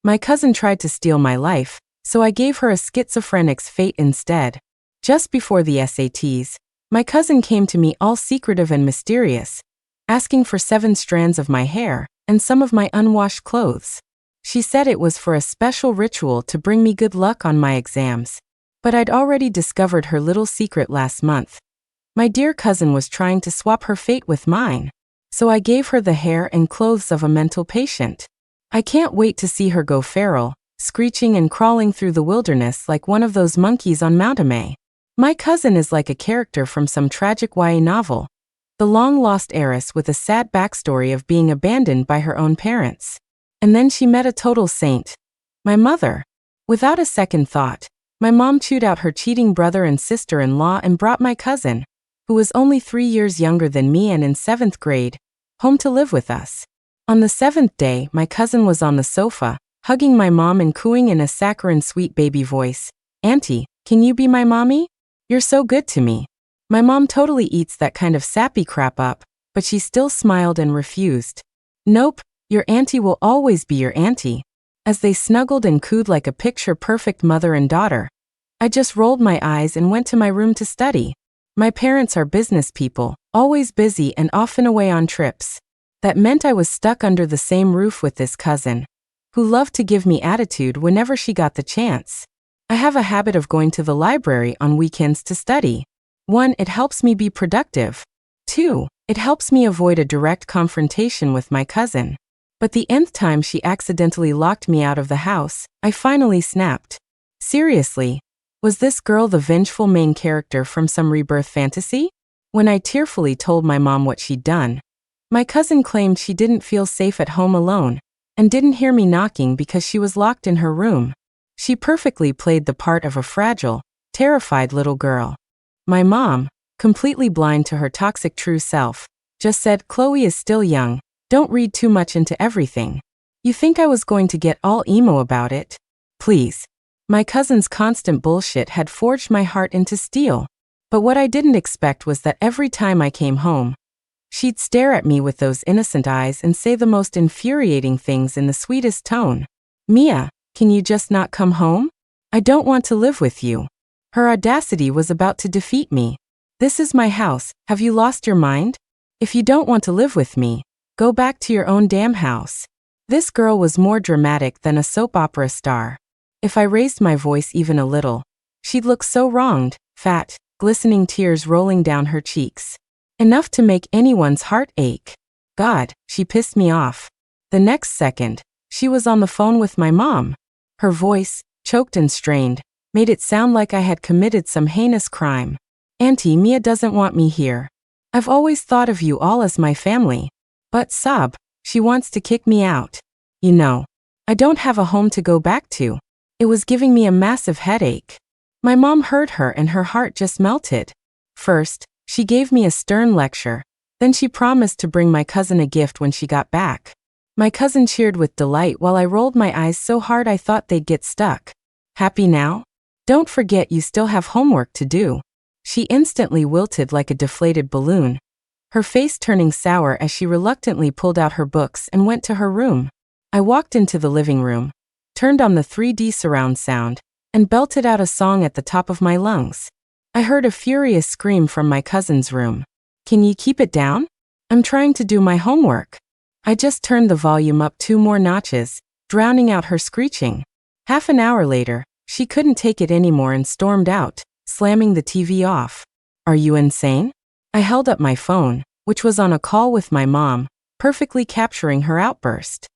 My cousin tried to steal my life, so I gave her a schizophrenic's fate instead. Just before the SATs, my cousin came to me all secretive and mysterious, asking for 7 strands of my hair and some of my unwashed clothes. She said it was for a special ritual to bring me good luck on my exams. But I'd already discovered her little secret last month. My dear cousin was trying to swap her fate with mine, so I gave her the hair and clothes of a mental patient. I can't wait to see her go feral, screeching and crawling through the wilderness like one of those monkeys on Mount May. My cousin is like a character from some tragic YA novel, the long-lost heiress with a sad backstory of being abandoned by her own parents. And then she met a total saint, my mother. Without a second thought, my mom chewed out her cheating brother and sister-in-law and brought my cousin, who was only 3 years younger than me and in 7th grade, home to live with us. On the 7th day, my cousin was on the sofa, hugging my mom and cooing in a saccharine sweet baby voice, "Auntie, can you be my mommy? You're so good to me." My mom totally eats that kind of sappy crap up, but she still smiled and refused. "Nope, your auntie will always be your auntie." As they snuggled and cooed like a picture-perfect mother and daughter, I just rolled my eyes and went to my room to study. My parents are business people, always busy and often away on trips. That meant I was stuck under the same roof with this cousin, who loved to give me attitude whenever she got the chance. I have a habit of going to the library on weekends to study. 1, it helps me be productive. 2, it helps me avoid a direct confrontation with my cousin. But the nth time she accidentally locked me out of the house, I finally snapped. Seriously, was this girl the vengeful main character from some rebirth fantasy? When I tearfully told my mom what she'd done, my cousin claimed she didn't feel safe at home alone and didn't hear me knocking because she was locked in her room. She perfectly played the part of a fragile, terrified little girl. My mom, completely blind to her toxic true self, just said, "Chloe is still young. Don't read too much into everything." You think I was going to get all emo about it? Please. My cousin's constant bullshit had forged my heart into steel. But what I didn't expect was that every time I came home, she'd stare at me with those innocent eyes and say the most infuriating things in the sweetest tone. "Mia, can you just not come home? I don't want to live with you." Her audacity was about to defeat me. "This is my house, have you lost your mind? If you don't want to live with me, go back to your own damn house." This girl was more dramatic than a soap opera star. If I raised my voice even a little, she'd look so wronged, fat, glistening tears rolling down her cheeks. Enough to make anyone's heart ache. God, she pissed me off. The next second, she was on the phone with my mom. Her voice, choked and strained, made it sound like I had committed some heinous crime. "Auntie, Mia doesn't want me here. I've always thought of you all as my family." But sob, she wants to kick me out. You know, I don't have a home to go back to. It was giving me a massive headache. My mom heard her and her heart just melted. First, she gave me a stern lecture. Then she promised to bring my cousin a gift when she got back. My cousin cheered with delight while I rolled my eyes so hard I thought they'd get stuck. "Happy now? Don't forget you still have homework to do." She instantly wilted like a deflated balloon, her face turning sour as she reluctantly pulled out her books and went to her room. I walked into the living room, turned on the 3D surround sound, and belted out a song at the top of my lungs. I heard a furious scream from my cousin's room. "Can you keep it down? I'm trying to do my homework." I just turned the volume up 2 more notches, drowning out her screeching. Half an hour later, she couldn't take it anymore and stormed out, slamming the TV off. "Are you insane?" I held up my phone, which was on a call with my mom, perfectly capturing her outburst.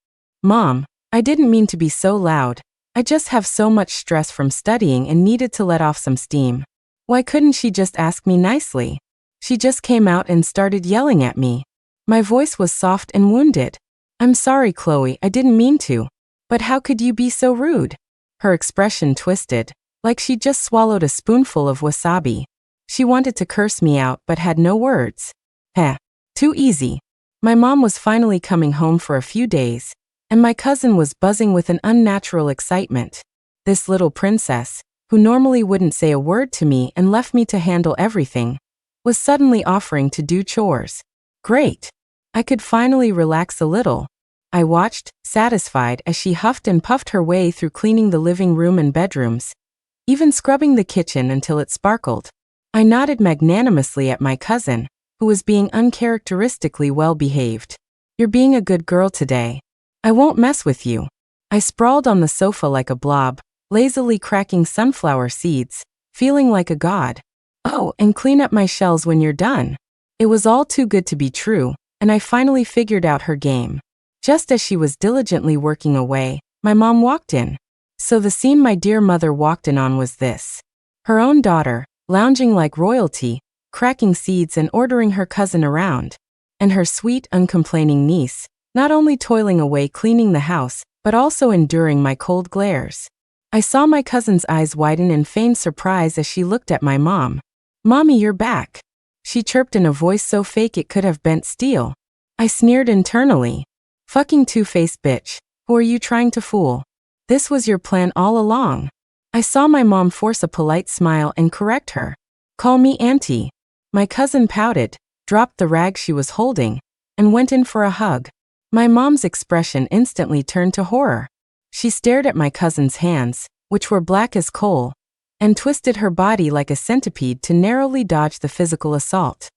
"Mom, I didn't mean to be so loud. I just have so much stress from studying and needed to let off some steam." Why couldn't she just ask me nicely? She just came out and started yelling at me. My voice was soft and wounded. "I'm sorry, Chloe, I didn't mean to. But how could you be so rude?" Her expression twisted, like she'd just swallowed a spoonful of wasabi. She wanted to curse me out but had no words. Heh, too easy. My mom was finally coming home for a few days, and my cousin was buzzing with an unnatural excitement. This little princess, who normally wouldn't say a word to me and left me to handle everything, was suddenly offering to do chores. Great. I could finally relax a little. I watched, satisfied, as she huffed and puffed her way through cleaning the living room and bedrooms, even scrubbing the kitchen until it sparkled. I nodded magnanimously at my cousin, who was being uncharacteristically well behaved. You're being a good girl today. I won't mess with you. I sprawled on the sofa like a blob, lazily cracking sunflower seeds, feeling like a god. Oh, and clean up my shells when you're done. It was all too good to be true, and I finally figured out her game. Just as she was diligently working away, my mom walked in. So the scene my dear mother walked in on was this. Her own daughter, lounging like royalty, cracking seeds and ordering her cousin around. And her sweet, uncomplaining niece, not only toiling away cleaning the house, but also enduring my cold glares. I saw my cousin's eyes widen in feigned surprise as she looked at my mom. "Mommy, you're back," she chirped in a voice so fake it could have bent steel. I sneered internally. "Fucking two-faced bitch, who are you trying to fool? This was your plan all along." I saw my mom force a polite smile and correct her. "Call me auntie." My cousin pouted, dropped the rag she was holding, and went in for a hug. My mom's expression instantly turned to horror. She stared at my cousin's hands, which were black as coal, and twisted her body like a centipede to narrowly dodge the physical assault.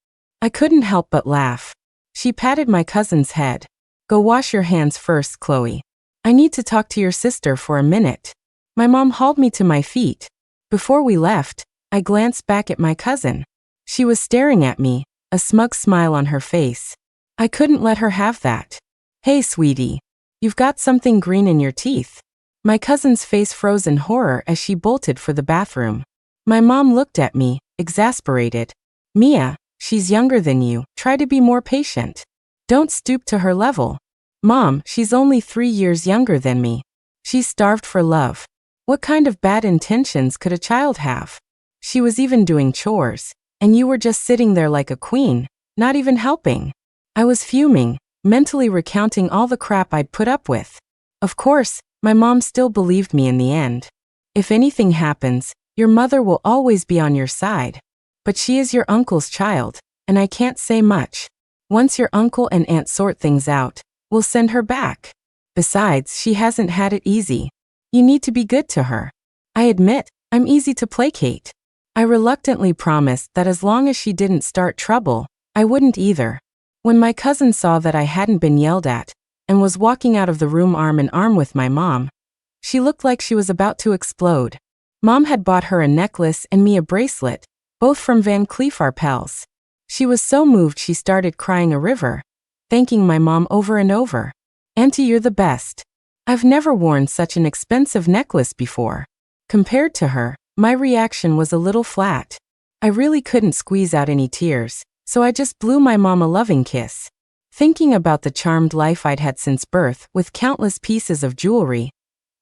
I couldn't help but laugh. She patted my cousin's head. "Go wash your hands first, Chloe. I need to talk to your sister for a minute." My mom hauled me to my feet. Before we left, I glanced back at my cousin. She was staring at me, a smug smile on her face. I couldn't let her have that. "Hey, sweetie. You've got something green in your teeth." My cousin's face froze in horror as she bolted for the bathroom. My mom looked at me, exasperated. "Mia, she's younger than you. Try to be more patient. Don't stoop to her level." "Mom, she's only 3 years younger than me. She's starved for love. What kind of bad intentions could a child have? She was even doing chores, and you were just sitting there like a queen, not even helping." I was fuming, mentally recounting all the crap I'd put up with. Of course, my mom still believed me in the end. "If anything happens, your mother will always be on your side. But she is your uncle's child, and I can't say much. Once your uncle and aunt sort things out, we'll send her back. Besides, she hasn't had it easy. You need to be good to her." I admit, I'm easy to placate. I reluctantly promised that as long as she didn't start trouble, I wouldn't either. When my cousin saw that I hadn't been yelled at, and was walking out of the room arm in arm with my mom, she looked like she was about to explode. Mom had bought her a necklace and me a bracelet, both from Van Cleef Arpels. She was so moved she started crying a river, thanking my mom over and over. "Auntie, you're the best. I've never worn such an expensive necklace before." Compared to her, my reaction was a little flat. I really couldn't squeeze out any tears, so I just blew my mom a loving kiss. Thinking about the charmed life I'd had since birth with countless pieces of jewelry,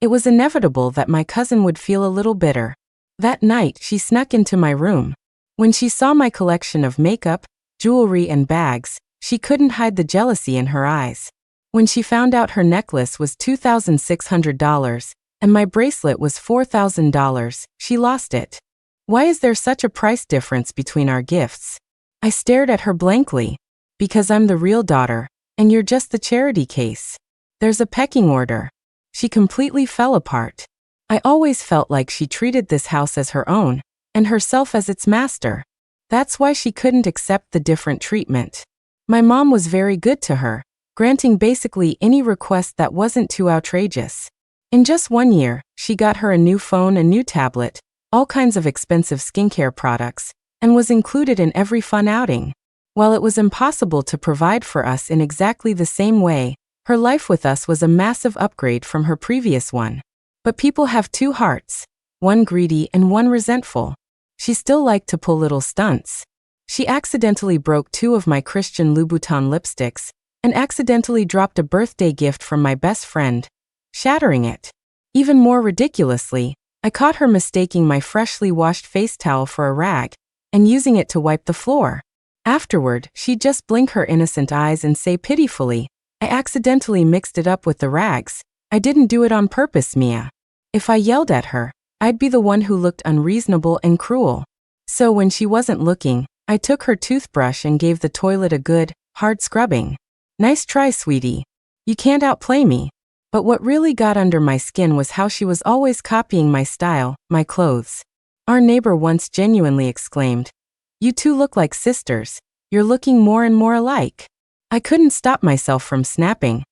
it was inevitable that my cousin would feel a little bitter. That night, she snuck into my room. When she saw my collection of makeup, jewelry, and bags, she couldn't hide the jealousy in her eyes. When she found out her necklace was $2,600 and my bracelet was $4,000, she lost it. "Why is there such a price difference between our gifts?" I stared at her blankly. "Because I'm the real daughter, and you're just the charity case. There's a pecking order." She completely fell apart. I always felt like she treated this house as her own, and herself as its master. That's why she couldn't accept the different treatment. My mom was very good to her, granting basically any request that wasn't too outrageous. In just 1 year, she got her a new phone, a new tablet, all kinds of expensive skincare products, and was included in every fun outing. While it was impossible to provide for us in exactly the same way, her life with us was a massive upgrade from her previous one. But people have two hearts, one greedy and one resentful. She still liked to pull little stunts. She accidentally broke 2 of my Christian Louboutin lipsticks and accidentally dropped a birthday gift from my best friend, shattering it. Even more ridiculously, I caught her mistaking my freshly washed face towel for a rag and using it to wipe the floor. Afterward, she'd just blink her innocent eyes and say pitifully, "I accidentally mixed it up with the rags. I didn't do it on purpose, Mia." If I yelled at her, I'd be the one who looked unreasonable and cruel. So when she wasn't looking, I took her toothbrush and gave the toilet a good, hard scrubbing. "Nice try, sweetie. You can't outplay me. But what really got under my skin was how she was always copying my style, my clothes. Our neighbor once genuinely exclaimed, "You two look like sisters. You're looking more and more alike." I couldn't stop myself from snapping.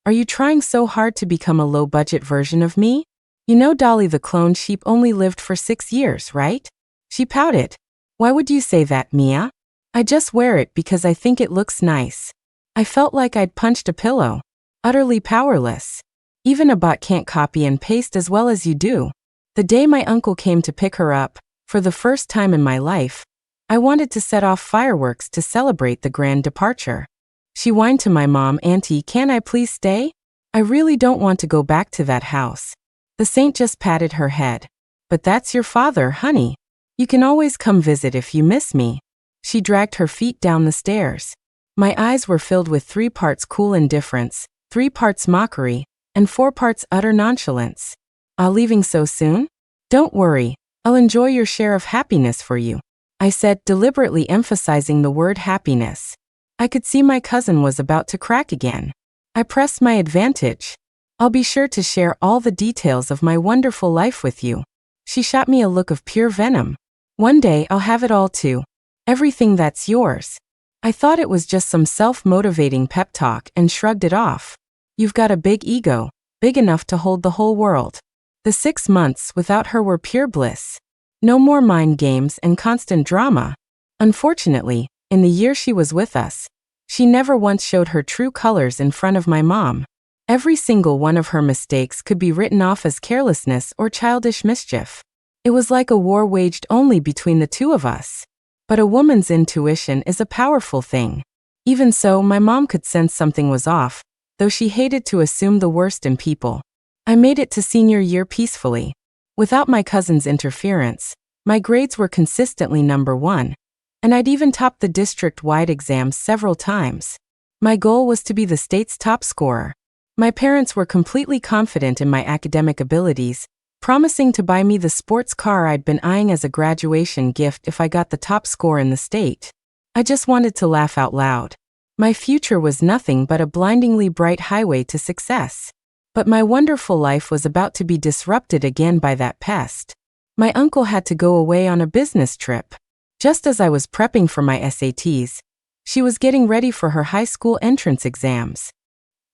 Are you trying so hard to become a low-budget version of me? You know Dolly the clone sheep only lived for 6 years, right? She pouted. Why would you say that, Mia? I just wear it because I think it looks nice. I felt like I'd punched a pillow. Utterly powerless. Even a bot can't copy and paste as well as you do. The day my uncle came to pick her up, for the first time in my life, I wanted to set off fireworks to celebrate the grand departure. She whined to my mom, "Auntie, can I please stay? I really don't want to go back to that house." The saint just patted her head. "But that's your father, honey. You can always come visit if you miss me." She dragged her feet down the stairs. My eyes were filled with 3 parts cool indifference, 3 parts mockery, and 4 parts utter nonchalance. Leaving so soon? Don't worry, I'll enjoy your share of happiness for you, I said, deliberately emphasizing the word happiness. I could see my cousin was about to crack again. I pressed my advantage. "I'll be sure to share all the details of my wonderful life with you." She shot me a look of pure venom. "One day I'll have it all too. Everything that's yours." I thought it was just some self-motivating pep talk and shrugged it off. "You've got a big ego, big enough to hold the whole world." The 6 months without her were pure bliss. No more mind games and constant drama. Unfortunately, in the year she was with us, she never once showed her true colors in front of my mom. Every single one of her mistakes could be written off as carelessness or childish mischief. It was like a war waged only between the two of us. But a woman's intuition is a powerful thing. Even so, my mom could sense something was off, though she hated to assume the worst in people. I made it to senior year peacefully. Without my cousin's interference, my grades were consistently number 1, and I'd even topped the district-wide exams several times. My goal was to be the state's top scorer. My parents were completely confident in my academic abilities, promising to buy me the sports car I'd been eyeing as a graduation gift if I got the top score in the state. I just wanted to laugh out loud. My future was nothing but a blindingly bright highway to success. But my wonderful life was about to be disrupted again by that pest. My uncle had to go away on a business trip. Just as I was prepping for my SATs, she was getting ready for her high school entrance exams.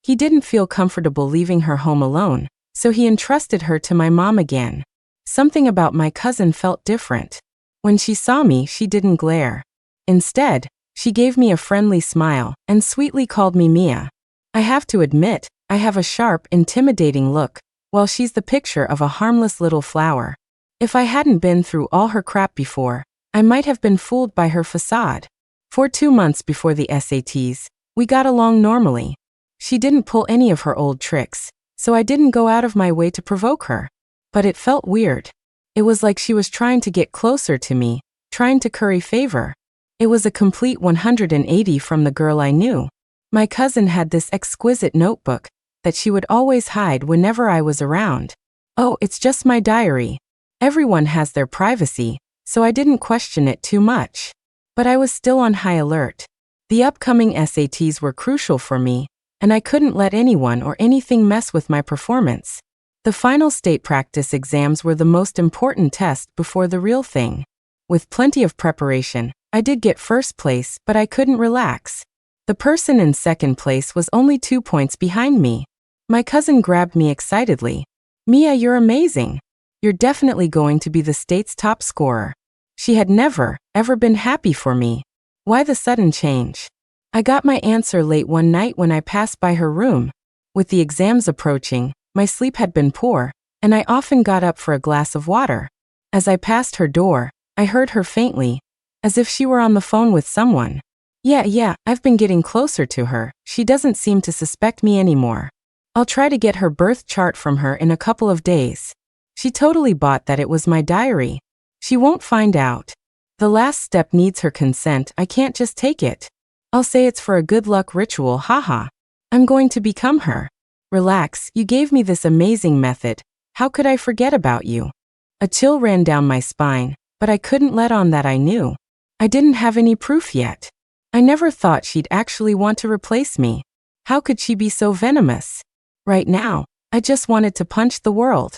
He didn't feel comfortable leaving her home alone, so he entrusted her to my mom again. Something about my cousin felt different. When she saw me, she didn't glare. Instead, she gave me a friendly smile and sweetly called me Mia. I have to admit, I have a sharp, intimidating look, while she's the picture of a harmless little flower. If I hadn't been through all her crap before, I might have been fooled by her facade. For 2 months before the SATs, we got along normally. She didn't pull any of her old tricks, so I didn't go out of my way to provoke her. But it felt weird. It was like she was trying to get closer to me, trying to curry favor. It was a complete 180 from the girl I knew. My cousin had this exquisite notebook that she would always hide whenever I was around. Oh, it's just my diary. Everyone has their privacy, so I didn't question it too much. But I was still on high alert. The upcoming SATs were crucial for me, and I couldn't let anyone or anything mess with my performance. The final state practice exams were the most important test before the real thing. With plenty of preparation, I did get first place, but I couldn't relax. The person in second place was only 2 points behind me. My cousin grabbed me excitedly. "Mia, you're amazing. You're definitely going to be the state's top scorer." She had never, ever been happy for me. Why the sudden change? I got my answer late one night when I passed by her room. With the exams approaching, my sleep had been poor, and I often got up for a glass of water. As I passed her door, I heard her faintly, as if she were on the phone with someone. Yeah, I've been getting closer to her. She doesn't seem to suspect me anymore. I'll try to get her birth chart from her in a couple of days. She totally bought that it was my diary. She won't find out. The last step needs her consent. I can't just take it. I'll say it's for a good luck ritual, haha. I'm going to become her. Relax, you gave me this amazing method. How could I forget about you? A chill ran down my spine, but I couldn't let on that I knew. I didn't have any proof yet. I never thought she'd actually want to replace me. How could she be so venomous? Right now, I just wanted to punch the world.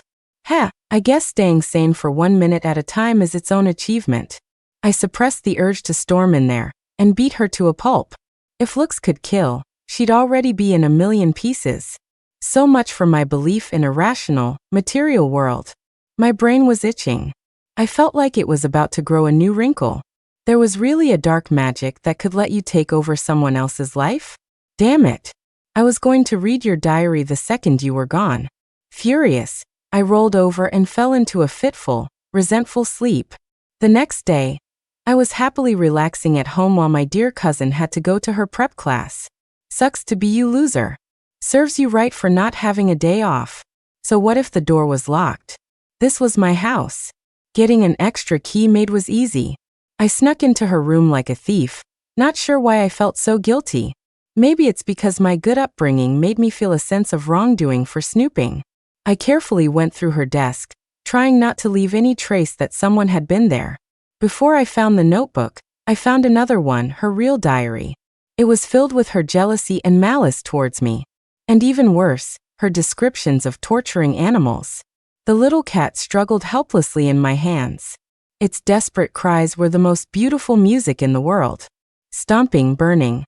I guess staying sane for 1 minute at a time is its own achievement. I suppressed the urge to storm in there and beat her to a pulp. If looks could kill, she'd already be in a million pieces. So much for my belief in a rational, material world. My brain was itching. I felt like it was about to grow a new wrinkle. There was really a dark magic that could let you take over someone else's life? Damn it. I was going to read your diary the second you were gone. Furious, I rolled over and fell into a fitful, resentful sleep. The next day, I was happily relaxing at home while my dear cousin had to go to her prep class. Sucks to be you, loser. Serves you right for not having a day off. So what if the door was locked? This was my house. Getting an extra key made was easy. I snuck into her room like a thief, not sure why I felt so guilty. Maybe it's because my good upbringing made me feel a sense of wrongdoing for snooping. I carefully went through her desk, trying not to leave any trace that someone had been there. Before I found the notebook, I found another one, her real diary. It was filled with her jealousy and malice towards me. And even worse, her descriptions of torturing animals. The little cat struggled helplessly in my hands. Its desperate cries were the most beautiful music in the world. Stomping, burning.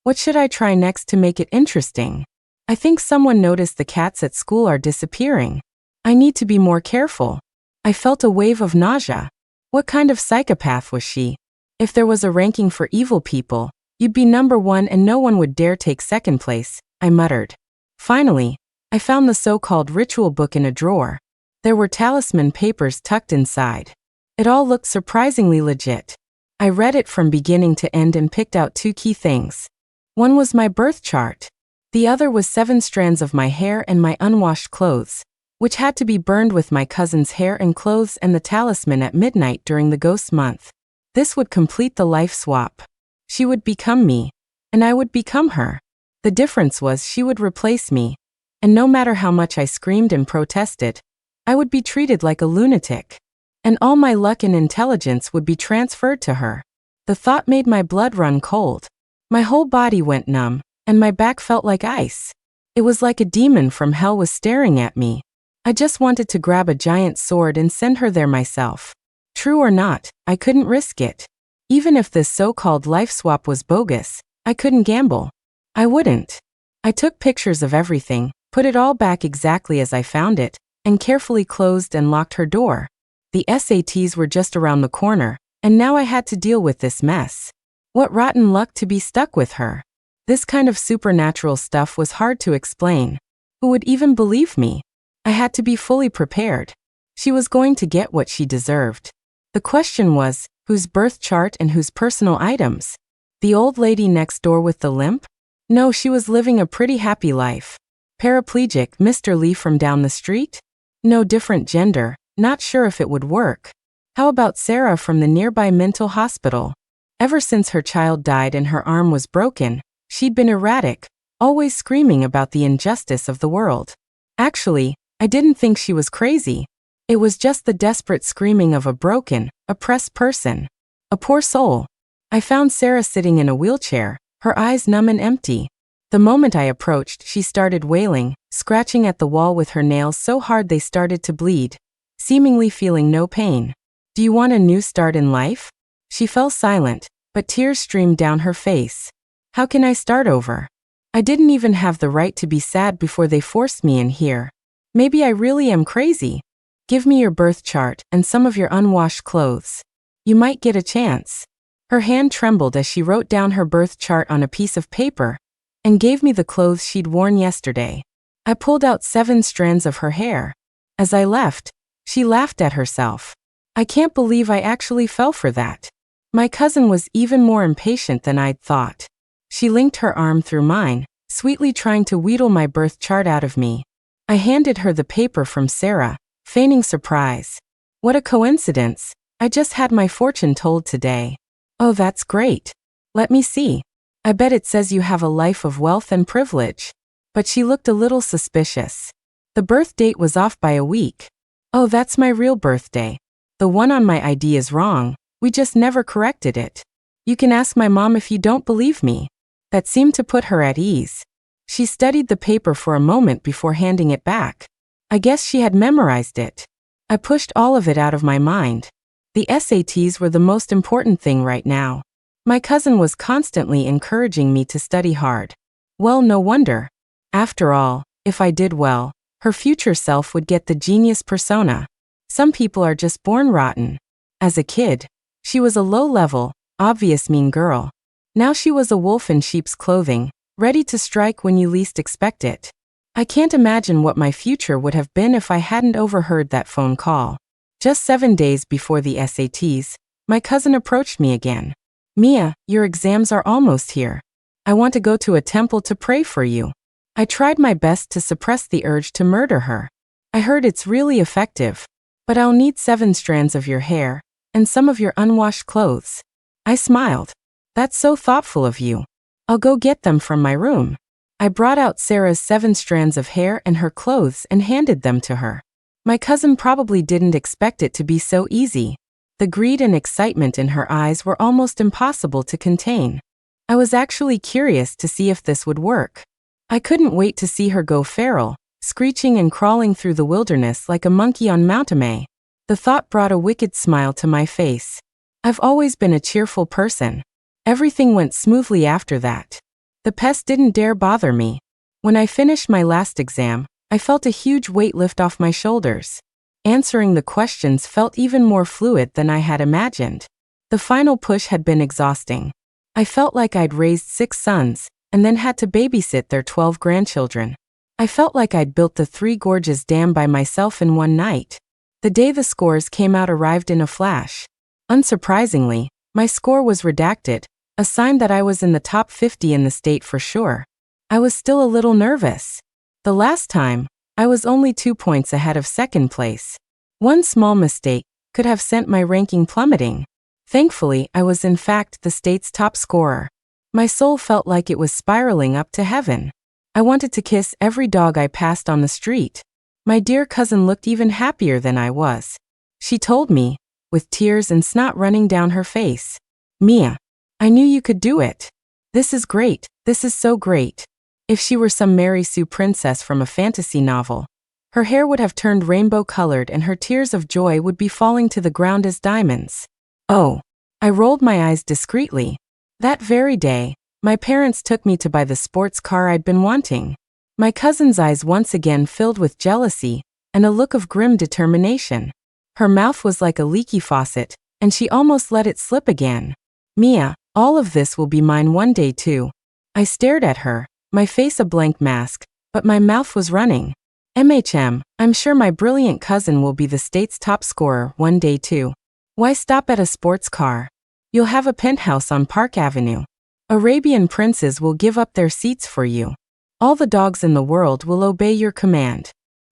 What should I try next to make it interesting? I think someone noticed the cats at school are disappearing. I need to be more careful. I felt a wave of nausea. What kind of psychopath was she? If there was a ranking for evil people, you'd be number one and no one would dare take second place, I muttered. Finally, I found the so-called ritual book in a drawer. There were talisman papers tucked inside. It all looked surprisingly legit. I read it from beginning to end and picked out 2 key things. One was my birth chart. The other was 7 strands of my hair and my unwashed clothes, which had to be burned with my cousin's hair and clothes and the talisman at midnight during the ghost month. This would complete the life swap. She would become me, and I would become her. The difference was she would replace me, and no matter how much I screamed and protested, I would be treated like a lunatic. And all my luck and intelligence would be transferred to her. The thought made my blood run cold. My whole body went numb, and my back felt like ice. It was like a demon from hell was staring at me. I just wanted to grab a giant sword and send her there myself. True or not, I couldn't risk it. Even if this so-called life swap was bogus, I couldn't gamble. I wouldn't. I took pictures of everything, put it all back exactly as I found it, and carefully closed and locked her door. The SATs were just around the corner, and now I had to deal with this mess. What rotten luck to be stuck with her. This kind of supernatural stuff was hard to explain. Who would even believe me? I had to be fully prepared. She was going to get what she deserved. The question was, whose birth chart and whose personal items? The old lady next door with the limp? No, she was living a pretty happy life. Paraplegic Mr. Lee from down the street? No, different gender, not sure if it would work. How about Sarah from the nearby mental hospital? Ever since her child died and her arm was broken, she'd been erratic, always screaming about the injustice of the world. Actually, I didn't think she was crazy. It was just the desperate screaming of a broken, oppressed person. A poor soul. I found Sarah sitting in a wheelchair, her eyes numb and empty. The moment I approached, she started wailing, scratching at the wall with her nails so hard they started to bleed, seemingly feeling no pain. Do you want a new start in life? She fell silent, but tears streamed down her face. How can I start over? I didn't even have the right to be sad before they forced me in here. Maybe I really am crazy. Give me your birth chart and some of your unwashed clothes. You might get a chance. Her hand trembled as she wrote down her birth chart on a piece of paper and gave me the clothes she'd worn yesterday. I pulled out 7 strands of her hair. As I left, she laughed at herself. I can't believe I actually fell for that. My cousin was even more impatient than I'd thought. She linked her arm through mine, sweetly trying to wheedle my birth chart out of me. I handed her the paper from Sarah, feigning surprise. What a coincidence. I just had my fortune told today. Oh, that's great. Let me see. I bet it says you have a life of wealth and privilege. But she looked a little suspicious. The birth date was off by a week. Oh, that's my real birthday. The one on my ID is wrong. We just never corrected it. You can ask my mom if you don't believe me. That seemed to put her at ease. She studied the paper for a moment before handing it back. I guess she had memorized it. I pushed all of it out of my mind. The SATs were the most important thing right now. My cousin was constantly encouraging me to study hard. Well, no wonder. After all, if I did well, her future self would get the genius persona. Some people are just born rotten. As a kid, she was a low-level, obvious mean girl. Now she was a wolf in sheep's clothing, ready to strike when you least expect it. I can't imagine what my future would have been if I hadn't overheard that phone call. Just 7 days before the SATs, my cousin approached me again. Mia, your exams are almost here. I want to go to a temple to pray for you. I tried my best to suppress the urge to murder her. I heard it's really effective. But I'll need 7 strands of your hair, and some of your unwashed clothes. I smiled. That's so thoughtful of you. I'll go get them from my room. I brought out Sarah's 7 strands of hair and her clothes and handed them to her. My cousin probably didn't expect it to be so easy. The greed and excitement in her eyes were almost impossible to contain. I was actually curious to see if this would work. I couldn't wait to see her go feral, screeching and crawling through the wilderness like a monkey on Mount May. The thought brought a wicked smile to my face. I've always been a cheerful person. Everything went smoothly after that. The pest didn't dare bother me. When I finished my last exam, I felt a huge weight lift off my shoulders. Answering the questions felt even more fluid than I had imagined. The final push had been exhausting. I felt like I'd raised 6 sons, and then had to babysit their 12 grandchildren. I felt like I'd built the Three Gorges Dam by myself in one night. The day the scores came out arrived in a flash. Unsurprisingly, my score was redacted, a sign that I was in the top 50 in the state for sure. I was still a little nervous. The last time, I was only 2 points ahead of second place. One small mistake could have sent my ranking plummeting. Thankfully, I was in fact the state's top scorer. My soul felt like it was spiraling up to heaven. I wanted to kiss every dog I passed on the street. My dear cousin looked even happier than I was. She told me, with tears and snot running down her face, "Mia, I knew you could do it. This is great, this is so great." If she were some Mary Sue princess from a fantasy novel, her hair would have turned rainbow-colored and her tears of joy would be falling to the ground as diamonds. Oh, I rolled my eyes discreetly. That very day, my parents took me to buy the sports car I'd been wanting. My cousin's eyes once again filled with jealousy and a look of grim determination. Her mouth was like a leaky faucet, and she almost let it slip again. "Mia, all of this will be mine one day too." I stared at her, my face a blank mask, but my mouth was running. I'm sure my brilliant cousin will be the state's top scorer one day too. Why stop at a sports car? You'll have a penthouse on Park Avenue. Arabian princes will give up their seats for you. All the dogs in the world will obey your command.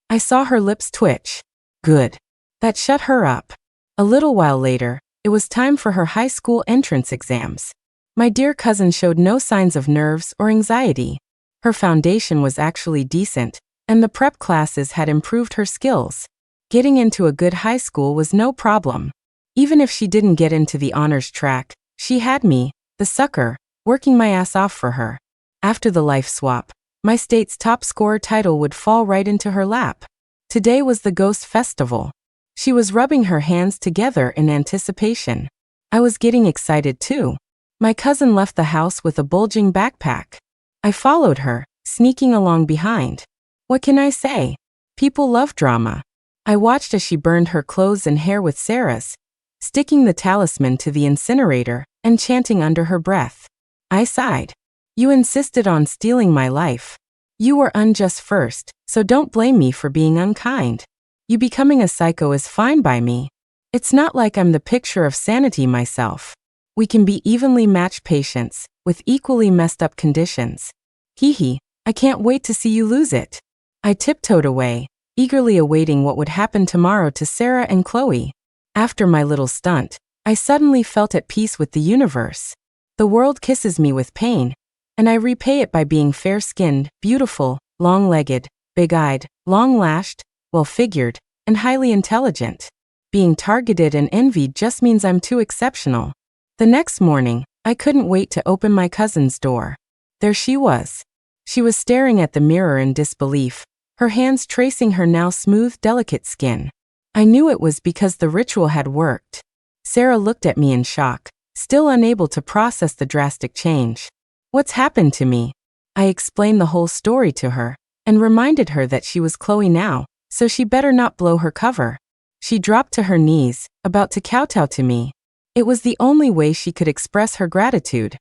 I saw her lips twitch. Good. That shut her up. A little while later, it was time for her high school entrance exams. My dear cousin showed no signs of nerves or anxiety. Her foundation was actually decent, and the prep classes had improved her skills. Getting into a good high school was no problem. Even if she didn't get into the honors track, she had me, the sucker, working my ass off for her. After the life swap, my state's top scorer title would fall right into her lap. Today was the Ghost Festival. She was rubbing her hands together in anticipation. I was getting excited too. My cousin left the house with a bulging backpack. I followed her, sneaking along behind. What can I say? People love drama. I watched as she burned her clothes and hair with Sarah's, sticking the talisman to the incinerator and chanting under her breath. I sighed. You insisted on stealing my life. You were unjust first, so don't blame me for being unkind. You becoming a psycho is fine by me. It's not like I'm the picture of sanity myself. We can be evenly matched patients, with equally messed up conditions. Hee hee, I can't wait to see you lose it. I tiptoed away, eagerly awaiting what would happen tomorrow to Sarah and Chloe. After my little stunt, I suddenly felt at peace with the universe. The world kisses me with pain, and I repay it by being fair-skinned, beautiful, long-legged, big-eyed, long-lashed, well-figured, and highly intelligent. Being targeted and envied just means I'm too exceptional. The next morning, I couldn't wait to open my cousin's door. There she was. She was staring at the mirror in disbelief, her hands tracing her now smooth, delicate skin. I knew it was because the ritual had worked. Sarah looked at me in shock, still unable to process the drastic change. What's happened to me? I explained the whole story to her, and reminded her that she was Chloe now, so she better not blow her cover. She dropped to her knees, about to kowtow to me. It was the only way she could express her gratitude.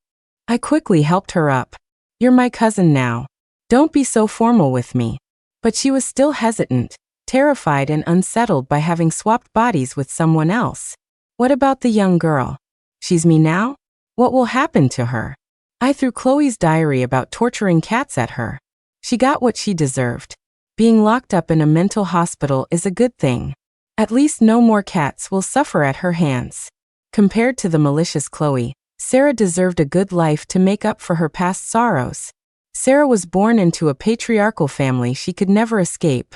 I quickly helped her up. You're my cousin now. Don't be so formal with me. But she was still hesitant, terrified and unsettled by having swapped bodies with someone else. What about the young girl? She's me now? What will happen to her? I threw Chloe's diary about torturing cats at her. She got what she deserved. Being locked up in a mental hospital is a good thing. At least no more cats will suffer at her hands. Compared to the malicious Chloe, Sarah deserved a good life to make up for her past sorrows. Sarah was born into a patriarchal family she could never escape.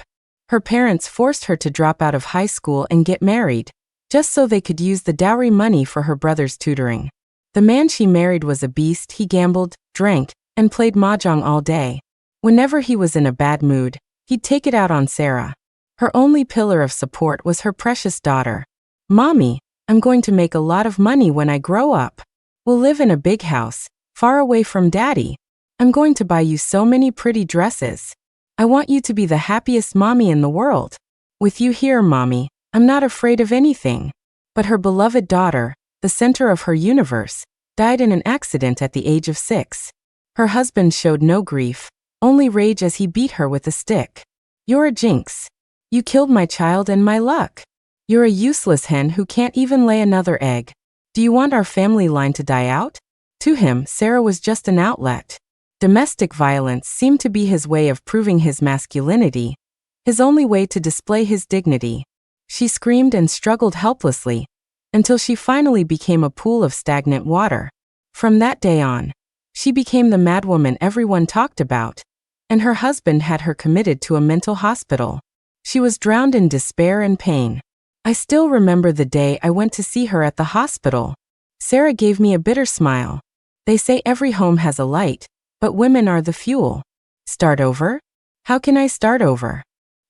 Her parents forced her to drop out of high school and get married, just so they could use the dowry money for her brother's tutoring. The man she married was a beast. He gambled, drank, and played mahjong all day. Whenever he was in a bad mood, he'd take it out on Sarah. Her only pillar of support was her precious daughter. Mommy, I'm going to make a lot of money when I grow up. We'll live in a big house, far away from Daddy. I'm going to buy you so many pretty dresses. I want you to be the happiest mommy in the world. With you here, Mommy, I'm not afraid of anything. But her beloved daughter, the center of her universe, died in an accident at the age of 6. Her husband showed no grief, only rage as he beat her with a stick. You're a jinx. You killed my child and my luck. You're a useless hen who can't even lay another egg. Do you want our family line to die out? To him, Sarah was just an outlet. Domestic violence seemed to be his way of proving his masculinity, his only way to display his dignity. She screamed and struggled helplessly, until she finally became a pool of stagnant water. From that day on, she became the madwoman everyone talked about, and her husband had her committed to a mental hospital. She was drowned in despair and pain. I still remember the day I went to see her at the hospital. Sarah gave me a bitter smile. They say every home has a light, but women are the fuel. Start over? How can I start over?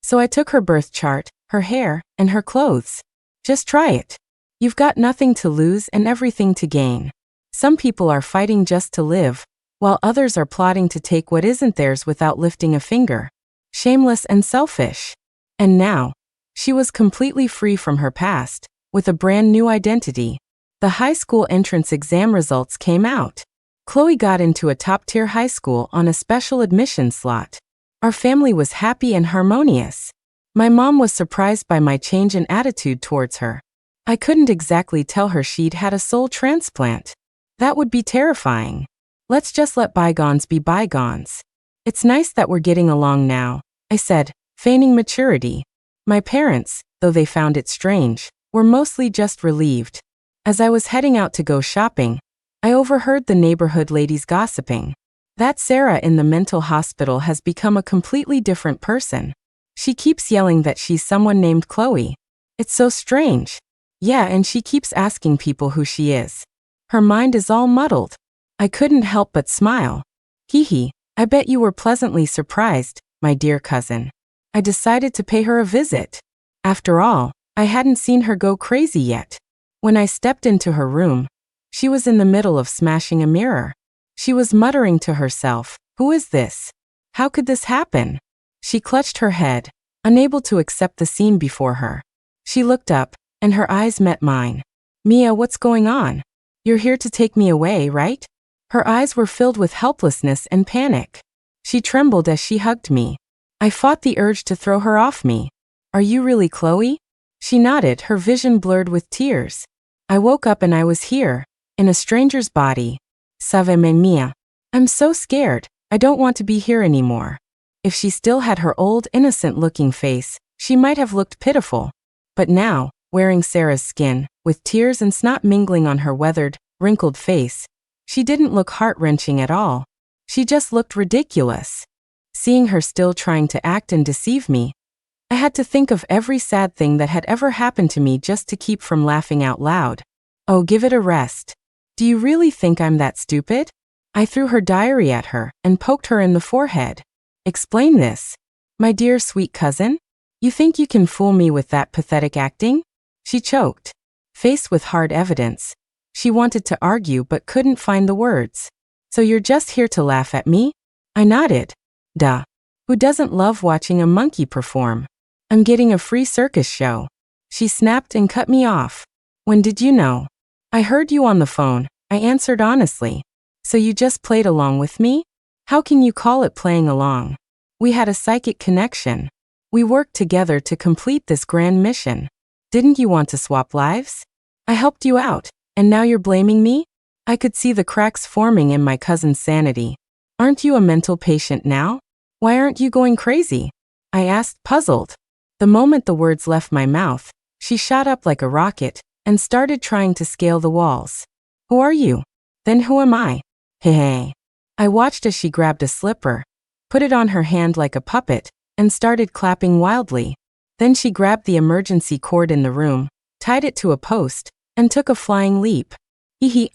So I took her birth chart, her hair, and her clothes. Just try it. You've got nothing to lose and everything to gain. Some people are fighting just to live, while others are plotting to take what isn't theirs without lifting a finger. Shameless and selfish. And now, she was completely free from her past, with a brand new identity. The high school entrance exam results came out. Chloe got into a top-tier high school on a special admission slot. Our family was happy and harmonious. My mom was surprised by my change in attitude towards her. I couldn't exactly tell her she'd had a soul transplant. That would be terrifying. Let's just let bygones be bygones. It's nice that we're getting along now, I said, feigning maturity. My parents, though they found it strange, were mostly just relieved. As I was heading out to go shopping, I overheard the neighborhood ladies gossiping. That Sarah in the mental hospital has become a completely different person. She keeps yelling that she's someone named Chloe. It's so strange. Yeah, and she keeps asking people who she is. Her mind is all muddled. I couldn't help but smile. Hee, I bet you were pleasantly surprised, my dear cousin. I decided to pay her a visit. After all, I hadn't seen her go crazy yet. When I stepped into her room, she was in the middle of smashing a mirror. She was muttering to herself, "Who is this? How could this happen?" She clutched her head, unable to accept the scene before her. She looked up, and her eyes met mine. "Mia, what's going on? You're here to take me away, right?" Her eyes were filled with helplessness and panic. She trembled as she hugged me. I fought the urge to throw her off me. "Are you really Chloe?" She nodded, her vision blurred with tears. I woke up and I was here, in a stranger's body. Savez-me, Mia. I'm so scared. I don't want to be here anymore. If she still had her old, innocent-looking face, she might have looked pitiful. But now, wearing Sarah's skin, with tears and snot mingling on her weathered, wrinkled face, she didn't look heart-wrenching at all. She just looked ridiculous. Seeing her still trying to act and deceive me, I had to think of every sad thing that had ever happened to me just to keep from laughing out loud. Oh, give it a rest. Do you really think I'm that stupid? I threw her diary at her and poked her in the forehead. Explain this. My dear sweet cousin? You think you can fool me with that pathetic acting? She choked. Faced with hard evidence, she wanted to argue but couldn't find the words. So you're just here to laugh at me? I nodded. Duh. Who doesn't love watching a monkey perform? I'm getting a free circus show. She snapped and cut me off. When did you know? I heard you on the phone, I answered honestly. So you just played along with me? How can you call it playing along? We had a psychic connection. We worked together to complete this grand mission. Didn't you want to swap lives? I helped you out, and now you're blaming me? I could see the cracks forming in my cousin's sanity. Aren't you a mental patient now? Why aren't you going crazy? I asked, puzzled. The moment the words left my mouth, she shot up like a rocket and started trying to scale the walls. Who are you? Then who am I? Hey. I watched as she grabbed a slipper, put it on her hand like a puppet, and started clapping wildly. Then she grabbed the emergency cord in the room, tied it to a post, and took a flying leap.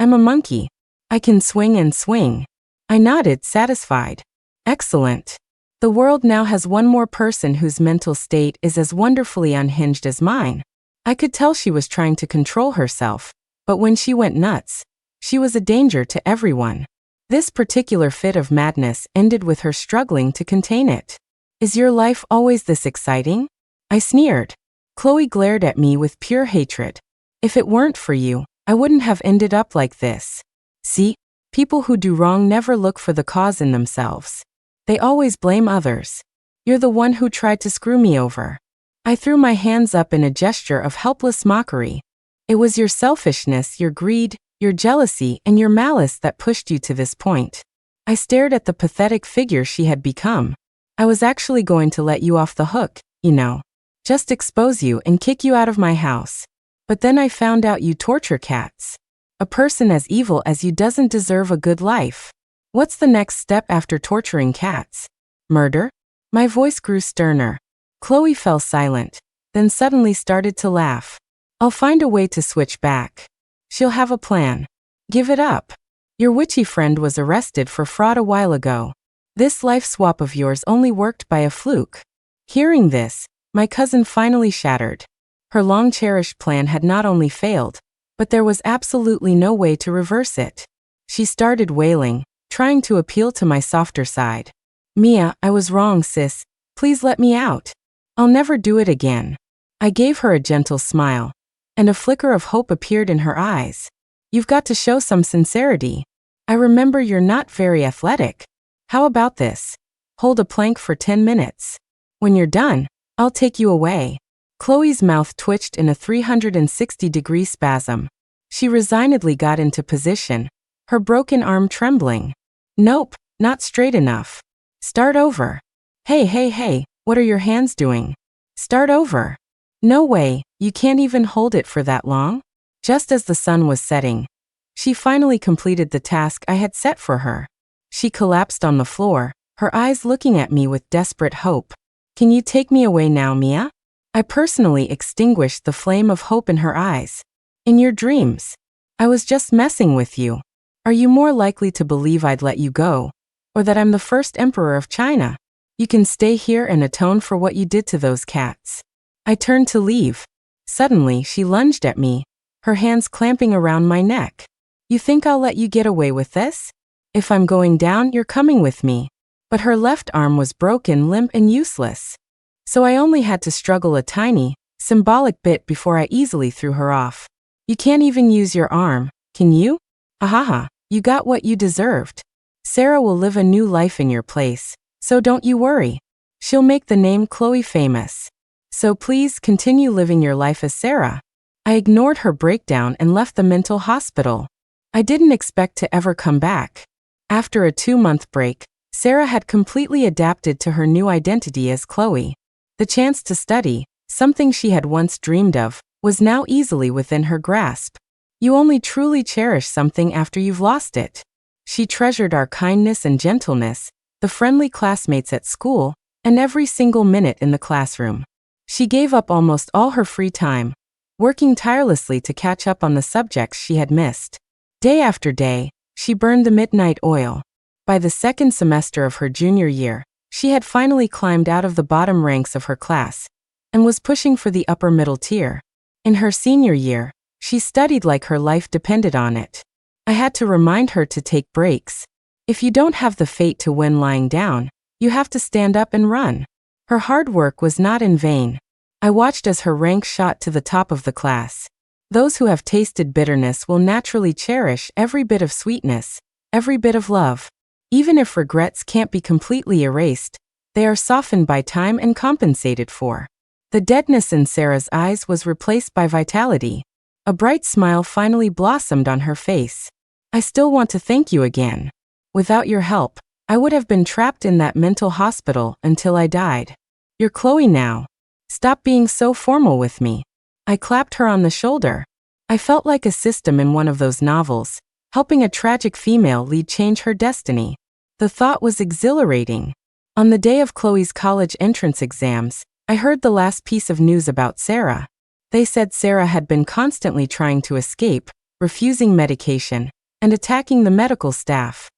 I'm a monkey. I can swing and swing. I nodded, satisfied. Excellent. The world now has one more person whose mental state is as wonderfully unhinged as mine. I could tell she was trying to control herself, but when she went nuts, she was a danger to everyone. This particular fit of madness ended with her struggling to contain it. Is your life always this exciting? I sneered. Chloe glared at me with pure hatred. If it weren't for you, I wouldn't have ended up like this. See, people who do wrong never look for the cause in themselves. They always blame others. You're the one who tried to screw me over. I threw my hands up in a gesture of helpless mockery. It was your selfishness, your greed, your jealousy, and your malice that pushed you to this point. I stared at the pathetic figure she had become. I was actually going to let you off the hook, you know. Just expose you and kick you out of my house. But then I found out you torture cats. A person as evil as you doesn't deserve a good life. What's the next step after torturing cats? Murder? My voice grew sterner. Chloe fell silent, then suddenly started to laugh. I'll find a way to switch back. She'll have a plan. Give it up. Your witchy friend was arrested for fraud a while ago. This life swap of yours only worked by a fluke. Hearing this, my cousin finally shattered. Her long-cherished plan had not only failed, but there was absolutely no way to reverse it. She started wailing, trying to appeal to my softer side. Mia, I was wrong, sis. Please let me out. I'll never do it again. I gave her a gentle smile, and a flicker of hope appeared in her eyes. You've got to show some sincerity. I remember you're not very athletic. How about this? Hold a plank for 10 minutes. When you're done, I'll take you away. Chloe's mouth twitched in a 360-degree spasm. She resignedly got into position, her broken arm trembling. Nope, not straight enough. Start over. Hey, what are your hands doing? Start over. No way, you can't even hold it for that long? Just as the sun was setting, she finally completed the task I had set for her. She collapsed on the floor, her eyes looking at me with desperate hope. Can you take me away now, Mia? I personally extinguished the flame of hope in her eyes. In your dreams. I was just messing with you. Are you more likely to believe I'd let you go, or that I'm the first emperor of China? You can stay here and atone for what you did to those cats. I turned to leave. Suddenly, she lunged at me, her hands clamping around my neck. You think I'll let you get away with this? If I'm going down, you're coming with me. But her left arm was broken, limp, and useless. So I only had to struggle a tiny, symbolic bit before I easily threw her off. You can't even use your arm, can you? Ahaha, you got what you deserved. Sarah will live a new life in your place, so don't you worry. She'll make the name Chloe famous. So please continue living your life as Sarah. I ignored her breakdown and left the mental hospital. I didn't expect to ever come back. After a 2-month break, Sarah had completely adapted to her new identity as Chloe. The chance to study, something she had once dreamed of, was now easily within her grasp. You only truly cherish something after you've lost it. She treasured our kindness and gentleness, the friendly classmates at school, and every single minute in the classroom. She gave up almost all her free time, working tirelessly to catch up on the subjects she had missed. Day after day, She burned the midnight oil. By the second semester of her junior year, she had finally climbed out of the bottom ranks of her class and was pushing for the upper middle tier. In her senior year, she studied like her life depended on it. I had to remind her to take breaks. If you don't have the fate to win lying down, you have to stand up and run. Her hard work was not in vain. I watched as her rank shot to the top of the class. Those who have tasted bitterness will naturally cherish every bit of sweetness, every bit of love. Even if regrets can't be completely erased, they are softened by time and compensated for. The deadness in Sarah's eyes was replaced by vitality. A bright smile finally blossomed on her face. I still want to thank you again. Without your help, I would have been trapped in that mental hospital until I died. You're Chloe now. Stop being so formal with me. I clapped her on the shoulder. I felt like a system in one of those novels, helping a tragic female lead change her destiny. The thought was exhilarating. On the day of Chloe's college entrance exams, I heard the last piece of news about Sarah. They said Sarah had been constantly trying to escape, refusing medication, and attacking the medical staff.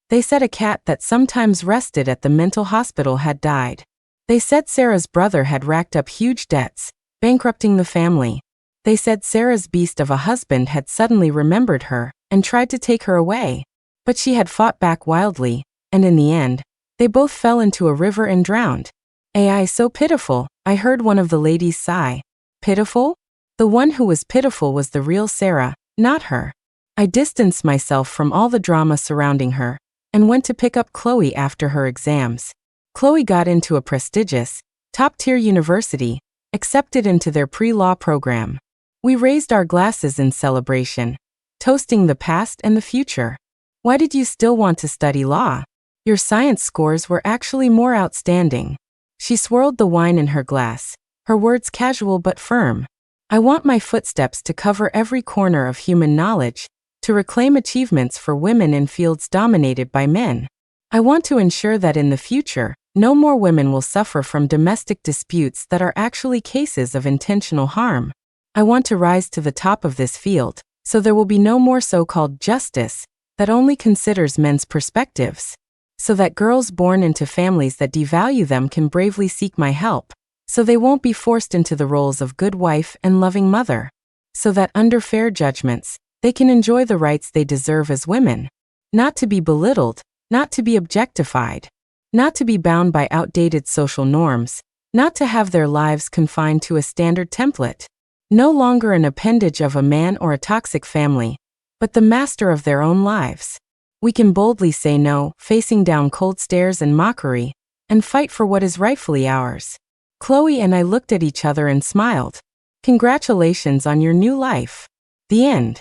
They said a cat that sometimes rested at the mental hospital had died. They said Sarah's brother had racked up huge debts, bankrupting the family. They said Sarah's beast of a husband had suddenly remembered her and tried to take her away. But she had fought back wildly, and in the end, they both fell into a river and drowned. Ai, so pitiful, I heard one of the ladies sigh. Pitiful? The one who was pitiful was the real Sarah, not her. I distanced myself from all the drama surrounding her and went to pick up Chloe after her exams. Chloe got into a prestigious, top-tier university, accepted into their pre-law program. We raised our glasses in celebration, toasting the past and the future. Why did you still want to study law? Your science scores were actually more outstanding. She swirled the wine in her glass, her words casual but firm. I want my footsteps to cover every corner of human knowledge, to reclaim achievements for women in fields dominated by men. I want to ensure that in the future, no more women will suffer from domestic disputes that are actually cases of intentional harm. I want to rise to the top of this field, so there will be no more so-called justice that only considers men's perspectives. So that girls born into families that devalue them can bravely seek my help, so they won't be forced into the roles of good wife and loving mother. So that under fair judgments, they can enjoy the rights they deserve as women. Not to be belittled, not to be objectified, not to be bound by outdated social norms, not to have their lives confined to a standard template. No longer an appendage of a man or a toxic family, but the master of their own lives. We can boldly say no, facing down cold stares and mockery, and fight for what is rightfully ours. Chloe and I looked at each other and smiled. Congratulations on your new life. The end.